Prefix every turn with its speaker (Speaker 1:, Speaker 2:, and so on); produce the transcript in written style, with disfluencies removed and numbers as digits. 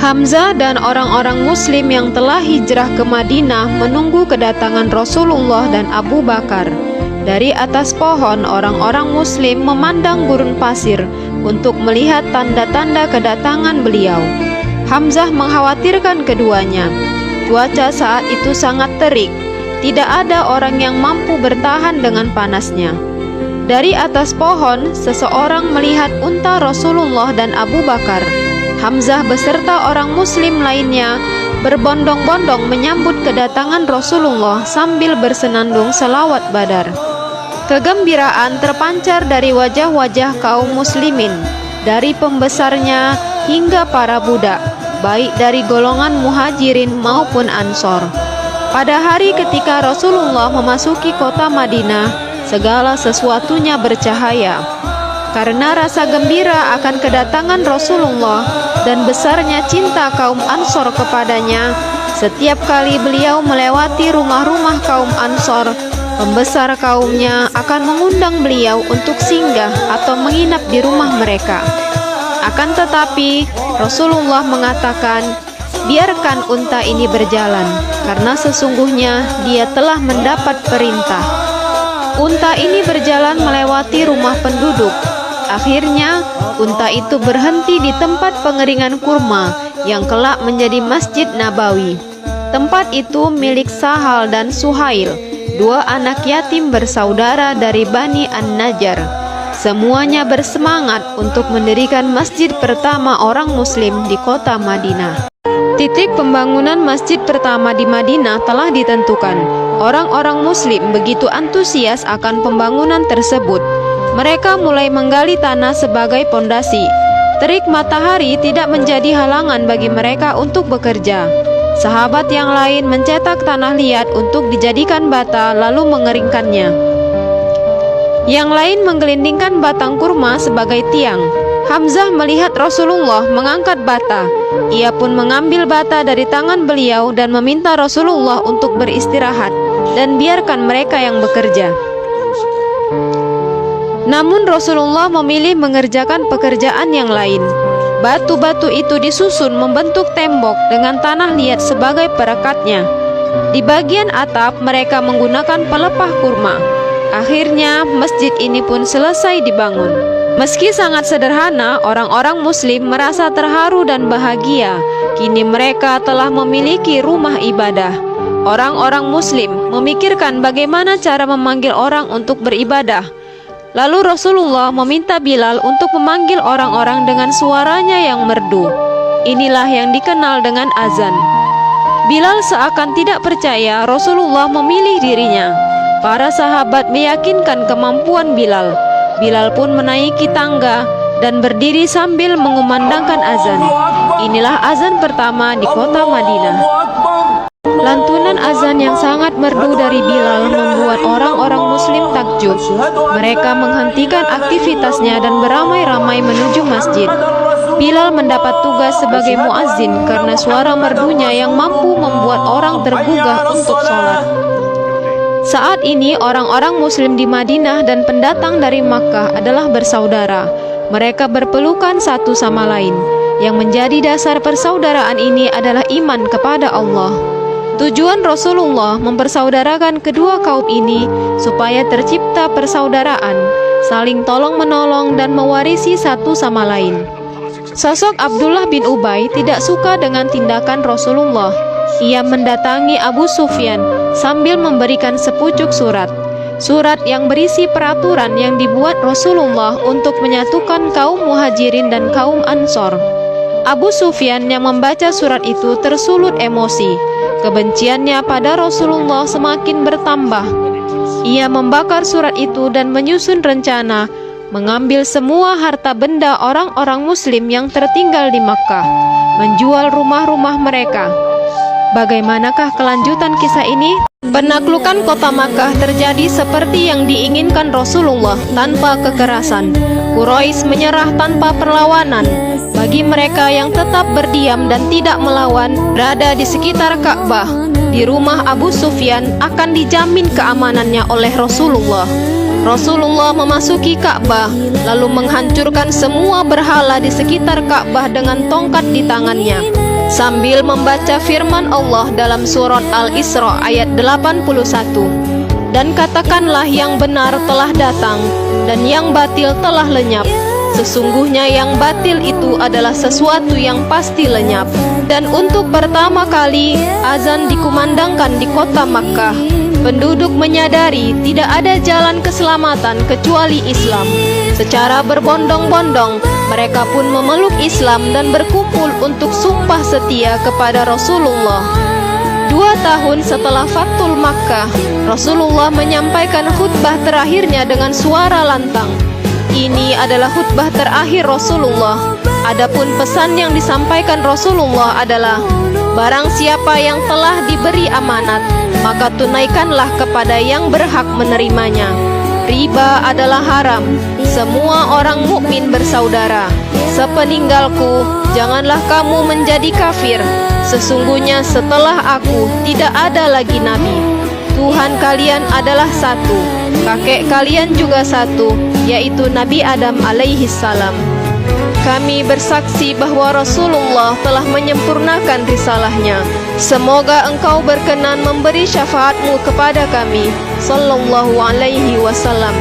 Speaker 1: Hamzah dan orang-orang muslim yang telah hijrah ke Madinah menunggu kedatangan Rasulullah dan Abu Bakar. Dari atas pohon, orang-orang muslim memandang gurun pasir untuk melihat tanda-tanda kedatangan beliau. Hamzah mengkhawatirkan keduanya. Cuaca saat itu sangat terik. Tidak ada orang yang mampu bertahan dengan panasnya. Dari atas pohon, seseorang melihat unta Rasulullah dan Abu Bakar. Hamzah beserta orang muslim lainnya berbondong-bondong menyambut kedatangan Rasulullah sambil bersenandung selawat Badar. Kegembiraan terpancar dari wajah-wajah kaum muslimin, dari pembesarnya hingga para budak, baik dari golongan muhajirin maupun ansor. Pada hari ketika Rasulullah memasuki kota Madinah, segala sesuatunya bercahaya. Karena rasa gembira akan kedatangan Rasulullah dan besarnya cinta kaum Ansor kepadanya, setiap kali beliau melewati rumah-rumah kaum Ansor, pembesar kaumnya akan mengundang beliau untuk singgah atau menginap di rumah mereka. Akan tetapi, Rasulullah mengatakan, "Biarkan unta ini berjalan, karena sesungguhnya dia telah mendapat perintah." Unta ini berjalan melewati rumah penduduk. Akhirnya, unta itu berhenti di tempat pengeringan kurma yang kelak menjadi Masjid Nabawi. Tempat itu milik Sahal dan Suhail, dua anak yatim bersaudara dari Bani An-Najjar. Semuanya bersemangat untuk mendirikan masjid pertama orang muslim di kota Madinah. Titik pembangunan masjid pertama di Madinah telah ditentukan. Orang-orang muslim begitu antusias akan pembangunan tersebut. Mereka mulai menggali tanah sebagai pondasi. Terik matahari tidak menjadi halangan bagi mereka untuk bekerja. Sahabat yang lain mencetak tanah liat untuk dijadikan bata lalu mengeringkannya. Yang lain menggelindingkan batang kurma sebagai tiang. Hamzah melihat Rasulullah mengangkat bata. Ia pun mengambil bata dari tangan beliau dan meminta Rasulullah untuk beristirahat dan biarkan mereka yang bekerja. Namun Rasulullah memilih mengerjakan pekerjaan yang lain. Batu-batu itu disusun membentuk tembok dengan tanah liat sebagai perekatnya. Di bagian atap mereka menggunakan pelepah kurma. Akhirnya masjid ini pun selesai dibangun. Meski sangat sederhana, orang-orang muslim merasa terharu dan bahagia. Kini mereka telah memiliki rumah ibadah. Orang-orang muslim memikirkan bagaimana cara memanggil orang untuk beribadah. Lalu Rasulullah meminta Bilal untuk memanggil orang-orang dengan suaranya yang merdu. Inilah yang dikenal dengan azan. Bilal seakan tidak percaya Rasulullah memilih dirinya. Para sahabat meyakinkan kemampuan Bilal. Bilal pun menaiki tangga dan berdiri sambil mengumandangkan azan. Inilah azan pertama di kota Madinah. Lantunan azan yang sangat merdu dari Bilal membuat orang-orang muslim takjub. Mereka menghentikan aktivitasnya dan beramai-ramai menuju masjid. Bilal mendapat tugas sebagai muazzin karena suara merdunya yang mampu membuat orang tergugah untuk sholat. Saat ini orang-orang muslim di Madinah dan pendatang dari Makkah adalah bersaudara. Mereka berpelukan satu sama lain. Yang menjadi dasar persaudaraan ini adalah iman kepada Allah. Tujuan Rasulullah mempersaudarakan kedua kaum ini supaya tercipta persaudaraan, saling tolong-menolong dan mewarisi satu sama lain. Sosok Abdullah bin Ubay tidak suka dengan tindakan Rasulullah. Ia mendatangi Abu Sufyan sambil memberikan sepucuk surat. Surat yang berisi peraturan yang dibuat Rasulullah untuk menyatukan kaum muhajirin dan kaum ansor. Abu Sufyan yang membaca surat itu tersulut emosi. Kebenciannya pada Rasulullah semakin bertambah. Ia membakar surat itu dan menyusun rencana mengambil semua harta benda orang-orang muslim yang tertinggal di Makkah, menjual rumah-rumah mereka. Bagaimanakah kelanjutan kisah ini? Penaklukan kota Makkah terjadi seperti yang diinginkan Rasulullah tanpa kekerasan. Quraisy menyerah tanpa perlawanan. Bagi mereka yang tetap berdiam dan tidak melawan, berada di sekitar Ka'bah, di rumah Abu Sufyan akan dijamin keamanannya oleh Rasulullah. Rasulullah memasuki Ka'bah, lalu menghancurkan semua berhala di sekitar Ka'bah dengan tongkat di tangannya. sambil membaca firman Allah dalam surat Al-Isra ayat 81. Dan katakanlah yang benar telah datang dan yang batil telah lenyap. Sesungguhnya yang batil itu adalah sesuatu yang pasti lenyap. Dan untuk pertama kali azan dikumandangkan di kota Makkah. Penduduk menyadari tidak ada jalan keselamatan kecuali Islam. Secara berbondong-bondong mereka pun memeluk Islam dan berkumpul untuk sumpah setia kepada Rasulullah. 2 tahun setelah Fathul Makkah, Rasulullah menyampaikan khutbah terakhirnya dengan suara lantang. Ini adalah khutbah terakhir Rasulullah. Adapun pesan yang disampaikan Rasulullah adalah, barang siapa yang telah diberi amanat, maka tunaikanlah kepada yang berhak menerimanya. Riba adalah haram. Semua orang mukmin bersaudara. Sepeninggalku, janganlah kamu menjadi kafir. Sesungguhnya setelah aku tidak ada lagi nabi. Tuhan kalian adalah satu, kakek kalian juga satu, yaitu Nabi Adam alaihi salam. Kami bersaksi bahwa Rasulullah telah menyempurnakan risalahnya. Semoga engkau berkenan memberi syafaatmu kepada kami. Sallallahu alaihi wasallam.